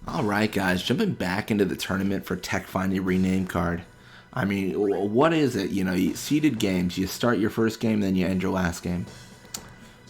Alright guys, jumping back into the tournament for Tech Finding Rename card. I mean, what is it? You know, seeded games. You start your first game, then you end your last game.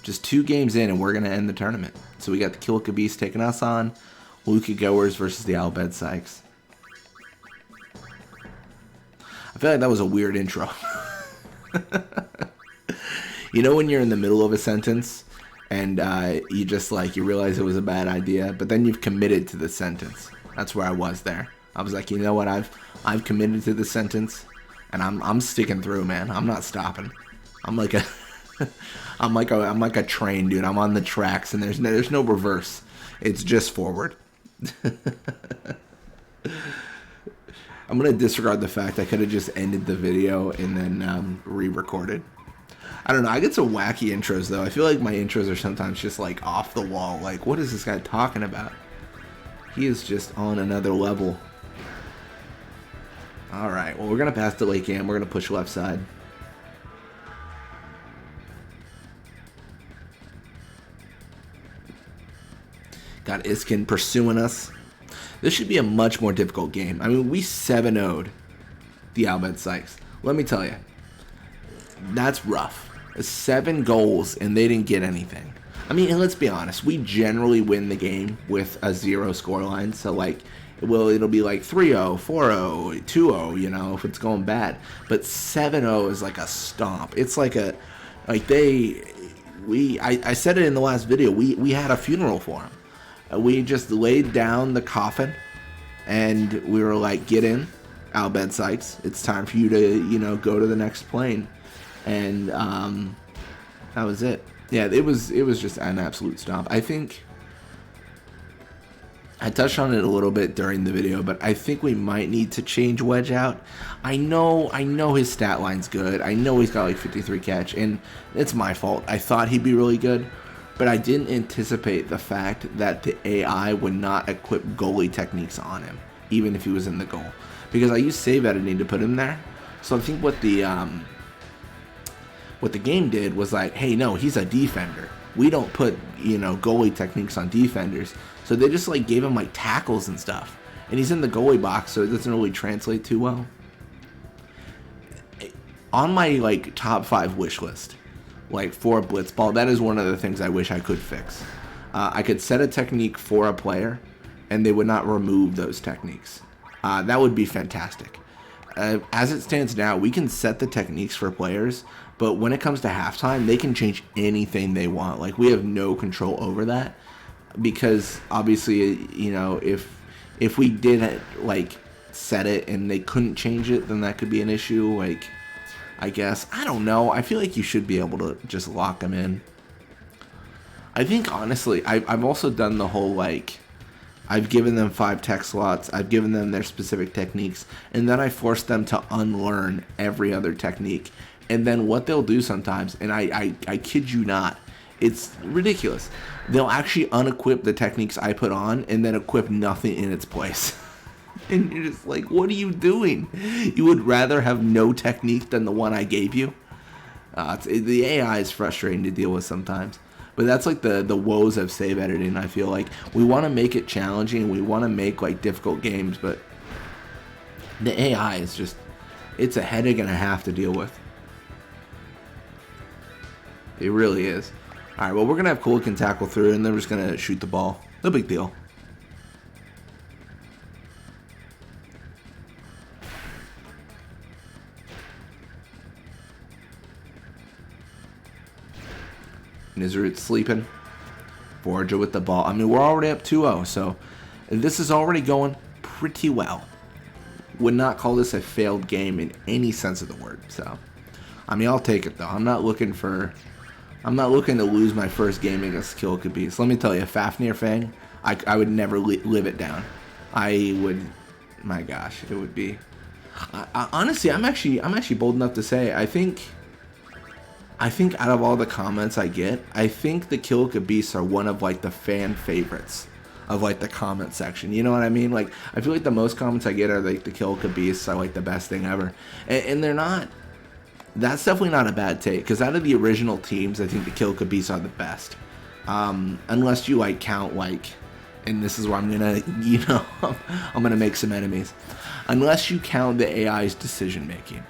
Just 2 games in and we're going to end the tournament. So we got the Kilika Beasts taking us on. Kilika Goers versus the Bhed Psyches. I feel like that was a weird intro. You know when you're in the middle of a sentence and you just you realize it was a bad idea, but then you've committed to the sentence. That's where I was there. I was like, you know what, I've committed to the sentence and I'm sticking through, man. I'm not stopping. I'm like a I'm like a train, dude. I'm on the tracks and there's no reverse. It's just forward. I'm gonna disregard the fact I could have just ended the video and then re-recorded. I don't know. I get some wacky intros though. I feel like my intros are sometimes just like off the wall. Like, what is this guy talking about? He is just on another level. All right. Well, we're gonna pass the late game. We're gonna push left side. Got Iskin pursuing us. This should be a much more difficult game. I mean, we 7-0'd the Bhed Psyches. Let me tell you, that's rough. 7 goals and they didn't get anything. I mean, and let's be honest, we generally win the game with a 0 scoreline. So it'll be like 3-0, 4-0, 2-0, you know, if it's going bad. But 7-0 is like a stomp. It's like I said it in the last video, we had a funeral for him. We just laid down the coffin and we were like, get in, Bhed Psyches. It's time for you to, you know, go to the next plane. And that was it. Yeah, it was just an absolute stomp. I think I touched on it a little bit during the video, but I think we might need to change Wedge out. I know his stat line's good. I know he's got like 53 catch, and it's my fault. I thought he'd be really good, but I didn't anticipate the fact that the AI would not equip goalie techniques on him, even if he was in the goal. Because I used save editing to put him there. So I think what the game did was like, hey, no, he's a defender. We don't put, you know, goalie techniques on defenders. So they just like gave him like tackles and stuff. And he's in the goalie box, so it doesn't really translate too well. On my like top 5 wish list, like for Blitzball, that is one of the things I wish I could fix. I could set a technique for a player and they would not remove those techniques. That would be fantastic. As it stands now, we can set the techniques for players, but when it comes to halftime, they can change anything they want. Like, we have no control over that, because obviously, you know, if we did like set it and they couldn't change it, then that could be an issue. Like, I guess, I don't know. I feel like you should be able to just lock them in. I think honestly, I've also done the whole like, I've given them 5 tech slots, I've given them their specific techniques, and then I force them to unlearn every other technique. And then what they'll do sometimes, and I kid you not, it's ridiculous, they'll actually unequip the techniques I put on and then equip nothing in its place. And you're just like, what are you doing? You would rather have no technique than the one I gave you? The AI is frustrating to deal with sometimes. But that's like the woes of save editing. I feel like we want to make it challenging. We want to make like difficult games, but the AI is just, it's a headache and a half to deal with. It really is. All right, well, we're going to have Cole can tackle through, and then we're just going to shoot the ball. No big deal. Nizarut sleeping. Borja with the ball. I mean, we're already up 2-0, so this is already going pretty well. Would not call this a failed game in any sense of the word. So, I mean, I'll take it though. I'm not looking to lose my first game against Kilika Beasts. Let me tell you, Fafnir Fang, I would never live it down. I would, my gosh, it would be. Honestly, I'm actually bold enough to say I think out of all the comments I get, I think the Kilika Beasts are one of like the fan favorites of like the comment section. You know what I mean? Like, I feel like the most comments I get are like the Kilika Beasts are like the best thing ever, and they're not. That's definitely not a bad take, because out of the original teams, I think the Kilika Beasts are the best. Unless you like count like and this is where I'm gonna, I'm gonna make some enemies, unless you count the AI's decision making.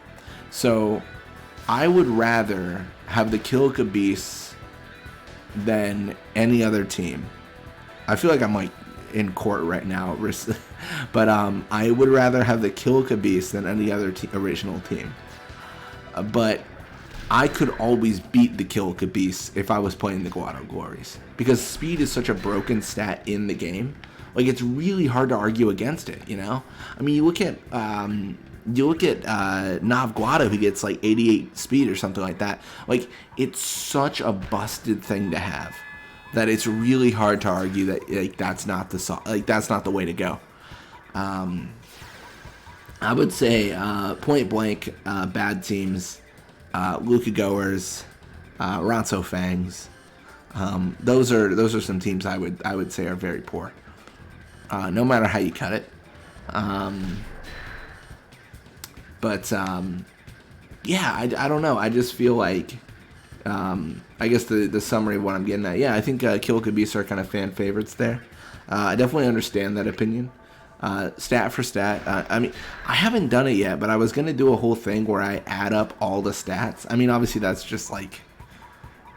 So I would rather have the Kilika Beasts than any other team. I feel like I'm like in court right now, but I would rather have the Kilika Beasts than any other original team. But I could always beat the Kilika Beasts if I was playing the Guado Glories, because speed is such a broken stat in the game. Like, it's really hard to argue against it, you know? I mean, you look at Nav Guado, who gets like 88 speed or something like that. Like, it's such a busted thing to have that it's really hard to argue that like that's not the way to go. I would say point blank, bad teams, Luka Goers, Ronso Fangs. Those are some teams I would say are very poor. No matter how you cut it. Yeah, I don't know. I just feel like, I guess the summary of what I'm getting at. Yeah, I think Kilika Beasts are kind of fan favorites there. I definitely understand that opinion. Stat for stat. I mean, I haven't done it yet, but I was going to do a whole thing where I add up all the stats. I mean, obviously that's just like,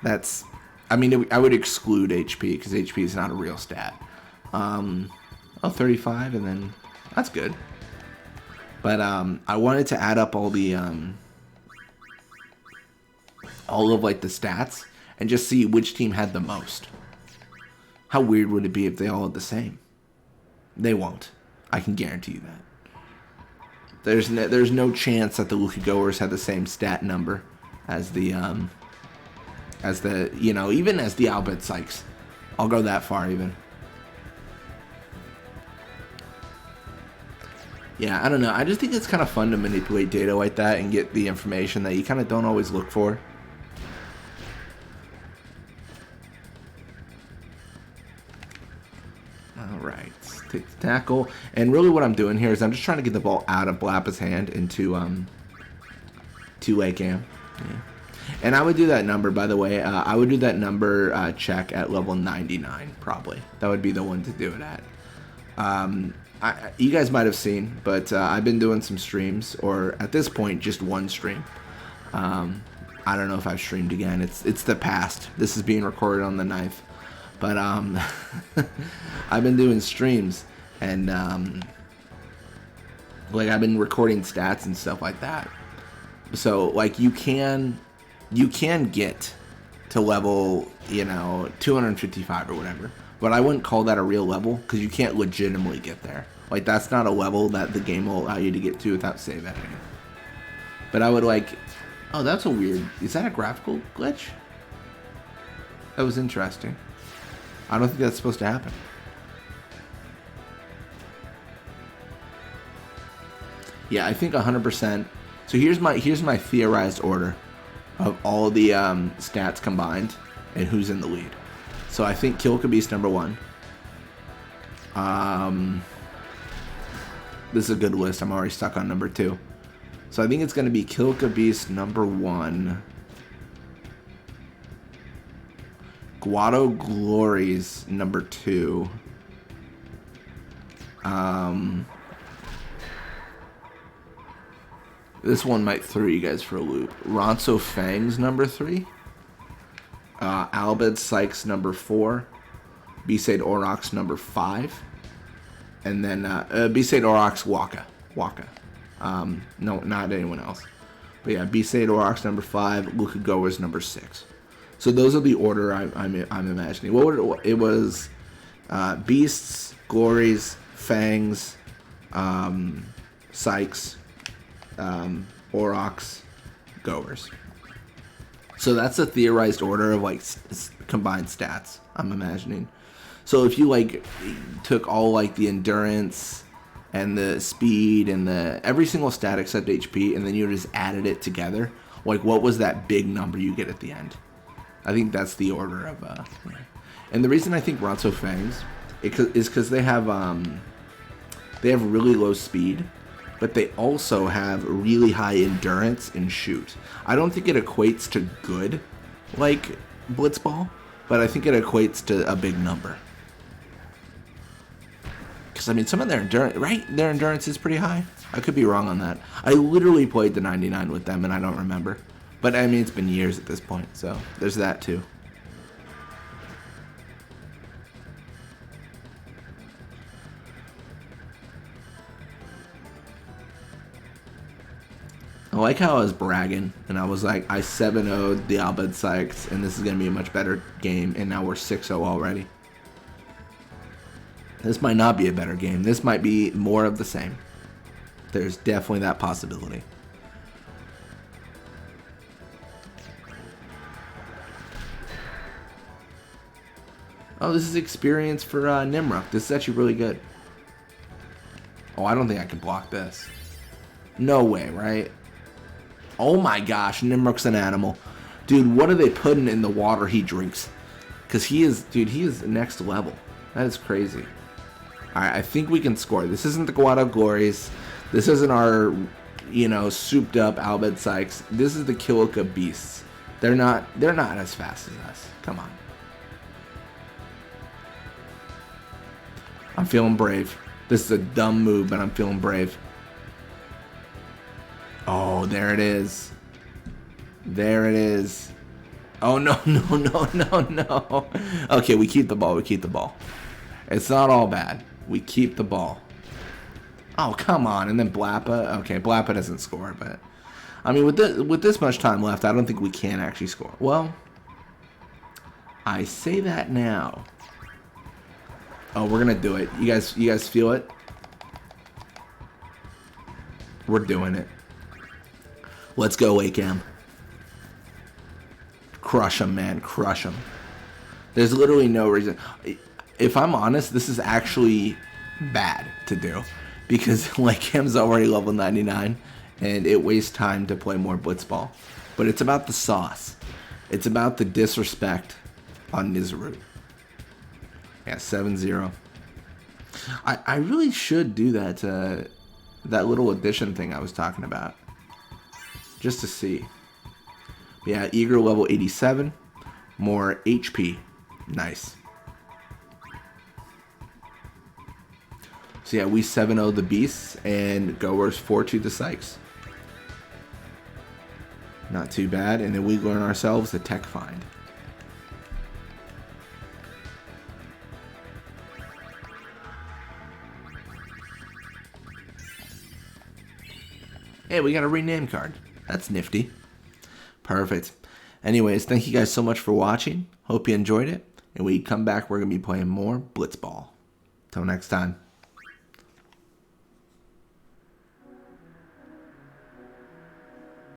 I would exclude HP because HP is not a real stat. 35, and then that's good. But I wanted to add up all of like the stats and just see which team had the most. How weird would it be if they all had the same? They won't. I can guarantee you that. There's no chance that the Luka Goers had the same stat number as the even as the Albert Psyches. I'll go that far even. Yeah, I don't know. I just think it's kind of fun to manipulate data like that and get the information that you kind of don't always look for. Alright, take the tackle. And really what I'm doing here is I'm just trying to get the ball out of Blappa's hand into late cam. Yeah. And I would do that number, by the way. I would do that number check at level 99, probably. That would be the one to do it at. You guys might have seen, but I've been doing some streams, or at this point, just one stream. I don't know if I've streamed again. It's the past. This is being recorded on the 9th. But I've been doing streams, and like I've been recording stats and stuff like that. So like you can get to level 255 or whatever. But I wouldn't call that a real level, because you can't legitimately get there. Like, that's not a level that the game will allow you to get to without save editing. But I would oh, that's a weird, is that a graphical glitch? That was interesting. I don't think that's supposed to happen. Yeah, I think 100%. So here's my theorized order of all the stats combined and who's in the lead. So I think Kilika Beasts number 1. This is a good list. I'm already stuck on number 2. So I think it's going to be Kilika Beasts number 1. Guado Glories number 2. This one might throw you guys for a loop. Ronso Fangs number 3. Albed Psyches number 4, Besaid Aurochs number 5, and then Besaid Aurochs Waka. No, not anyone else. But yeah, Besaid Aurochs number 5, Luka Goers number 6. So those are the order I'm imagining. It was Beasts, Glories, Fangs, Psyches, Aurochs, Goers. So that's a theorized order of like combined stats, I'm imagining. So if you like took all like the endurance and the speed and every single stat except HP, and then you just added it together, like what was that big number you get at the end? I think that's the order of and the reason I think Ronso Fangs is because they have really low speed, but they also have really high endurance and shoot. I don't think it equates to good like Blitzball, but I think it equates to a big number. Because, I mean, some of their endurance, right? Their endurance is pretty high. I could be wrong on that. I literally played the 99 with them, and I don't remember. But, I mean, it's been years at this point, so there's that, too. I like how I was bragging, and I was like, I 7-0'd the Bhed Psyches, and this is going to be a much better game, and now we're 6-0 already. This might not be a better game. This might be more of the same. There's definitely that possibility. Oh, this is experience for Nimruk. This is actually really good. Oh, I don't think I can block this. No way, right? Oh my gosh, Nimruk's an animal. Dude, what are they putting in the water he drinks? Because he is, dude, he is next level. That is crazy. Alright, I think we can score. This isn't the Guado Glories. This isn't our, you know, souped up Bhed Psyches. This is the Kilika Beasts. They're not as fast as us. Come on. I'm feeling brave. This is a dumb move, but I'm feeling brave. Oh, there it is. There it is. Oh, no, no, no, no, no. Okay, we keep the ball. We keep the ball. It's not all bad. We keep the ball. Oh, come on. And then Blappa. Okay, Blappa doesn't score, but... I mean, with this much time left, I don't think we can actually score. Well, I say that now. Oh, we're going to do it. You guys feel it? We're doing it. Let's go, Eigaar. Crush him, man. Crush him. There's literally no reason. If I'm honest, this is actually bad to do. Because Eigaar's already level 99. And it wastes time to play more Blitzball. But it's about the sauce. It's about the disrespect on Nizarut. Yeah, 7-0. I really should do that that little addition thing I was talking about. Just to see. Yeah, Eigaar level 87. More HP. Nice. So yeah, we 7-0 the Beasts and Goers 4-2 the Psyches. Not too bad. And then we learn ourselves the Tech Find. Hey, we got a rename card. That's nifty. Perfect. Anyways, thank you guys so much for watching. Hope you enjoyed it. And when we come back, we're going to be playing more Blitzball. Till next time.